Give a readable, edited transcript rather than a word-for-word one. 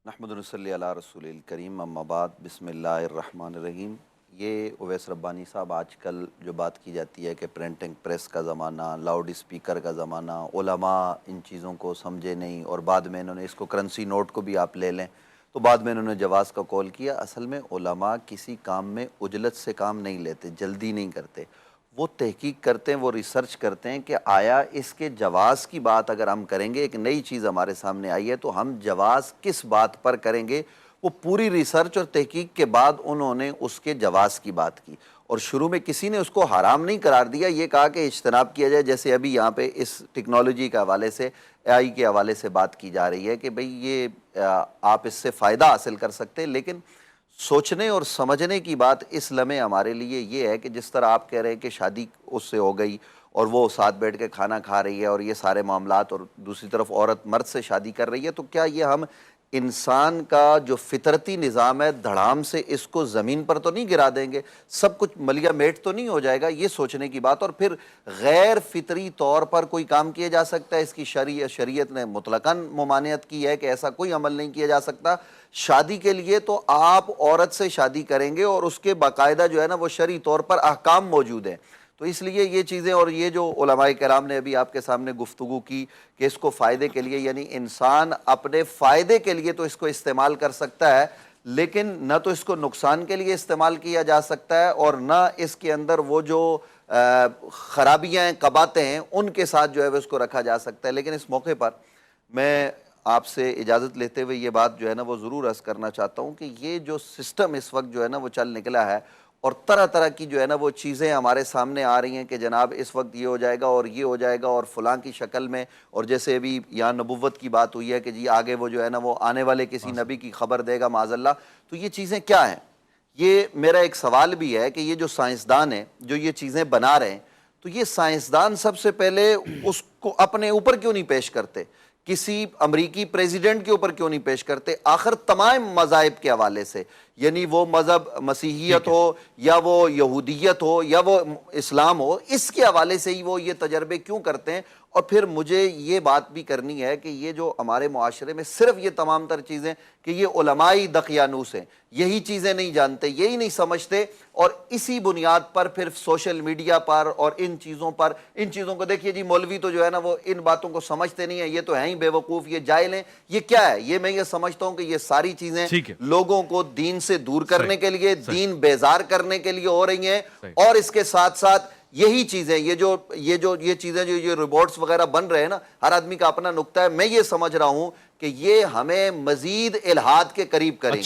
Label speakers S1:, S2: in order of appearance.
S1: नहमदु व नसल्ली अला रसूलिल करीम अम्मा बाद बिस्मिल्लाहिर रहमानिर रहीम। ये उवैस रब्बानी साहब, आजकल जो बात की जाती है कि प्रिंटिंग प्रेस का ज़माना, लाउड स्पीकर का ज़माना, उलमा इन चीज़ों को समझे नहीं और बाद में इन्होंने इसको करेंसी नोट को भी आप ले लें तो बाद में इन्होंने जवाज़ का कॉल किया। असल में उलमा किसी काम में उजलत से काम नहीं लेते, जल्दी नहीं करते। वो तहकीक करते हैं, वो रिसर्च करते हैं कि आया इसके जवाज़ की बात अगर हम करेंगे, एक नई चीज़ हमारे सामने आई है तो हम जवाज़ किस बात पर करेंगे। वो पूरी रिसर्च और तहकीक के बाद उन्होंने उसके जवाज़ की बात की और शुरू में किसी ने उसको हराम नहीं करार दिया, ये कहा कि इज्तनाब किया जाए। जैसे अभी यहाँ पे इस टेक्नोलॉजी के हवाले से, एआई के हवाले से बात की जा रही है कि भाई ये आप इससे फ़ायदा हासिल कर सकते हैं, लेकिन सोचने और समझने की बात इस लम्हे हमारे लिए ये है कि जिस तरह आप कह रहे हैं कि शादी उससे हो गई और वो साथ बैठ के खाना खा रही है और ये सारे मामलात, और दूसरी तरफ औरत मर्द से शादी कर रही है, तो क्या ये हम इंसान का जो फितरती निज़ाम है धड़ाम से इसको ज़मीन पर तो नहीं गिरा देंगे, सब कुछ मलिया मेट तो नहीं हो जाएगा, ये सोचने की बात। और फिर गैर फितरी तौर पर कोई काम किया जा सकता है, इसकी शरीयत ने मुतलकन ममानियत की है कि ऐसा कोई अमल नहीं किया जा सकता। शादी के लिए तो आप औरत से शादी करेंगे और उसके बाकायदा जो है ना वो शरई तौर पर अहकाम मौजूद हैं। तो इसलिए ये चीज़ें, और ये जो उलमाए किराम ने अभी आपके सामने गुफ्तगू की कि इसको फ़ायदे के लिए, यानी इंसान अपने फ़ायदे के लिए तो इसको इस्तेमाल कर सकता है, लेकिन न तो इसको नुकसान के लिए इस्तेमाल किया जा सकता है और न इसके अंदर वो जो ख़राबियाँ हैं, कबातें हैं, उनके साथ जो है वो उसको रखा जा सकता है। लेकिन इस मौके पर मैं आपसे इजाज़त लेते हुए ये बात जो है ना वो ज़रूर अर्ज़ करना चाहता हूँ कि ये जो सिस्टम इस वक्त जो है ना वो चल निकला है और तरह तरह की जो है ना वो चीज़ें हमारे सामने आ रही हैं कि जनाब इस वक्त ये हो जाएगा और ये हो जाएगा और फ़लाँ की शक्ल में, और जैसे अभी यहाँ नबुव्वत की बात हुई है कि जी आगे वो जो है ना वो आने वाले किसी नबी की खबर देगा माज़अल्लाह। तो ये चीज़ें क्या हैं? ये मेरा एक सवाल भी है कि ये जो साइंसदान हैं जो ये चीज़ें बना रहे हैं, तो ये साइंसदान सबसे पहले उसको अपने ऊपर क्यों नहीं पेश करते, किसी अमरीकी प्रेसिडेंट के ऊपर क्यों नहीं पेश करते? आखिर तमाम मज़ाहिब के हवाले से, यानी वो मज़हब मसीहियत हो या वो यहूदियत हो या वो इस्लाम हो, इसके हवाले से ही वो ये तजर्बे क्यों करते हैं? और फिर मुझे ये बात भी करनी है कि ये जो हमारे मुआशरे में सिर्फ ये तमाम तर चीज़ें कि ये उलमाई दकियानूस हैं, यही चीज़ें नहीं जानते, यही नहीं समझते, और इसी बुनियाद पर फिर सोशल मीडिया पर और इन चीज़ों को देखिए जी, मौलवी तो जो है ना वो इन बातों को समझते नहीं है, ये तो हैं ही बेवकूफ़, ये जाहिल हैं। ये क्या है? ये मैं ये समझता हूँ कि ये सारी चीज़ें लोगों को दीन से दूर करने के लिए, दीन बेजार करने के लिए हो रही हैं। और इसके साथ साथ यही चीजें, ये चीजें जो ये रोबोट्स वगैरह बन रहे हैं ना, हर आदमी का अपना नुक्ता है। मैं ये समझ रहा हूं कि ये हमें मजीद इल्हाद के करीब करेंगे।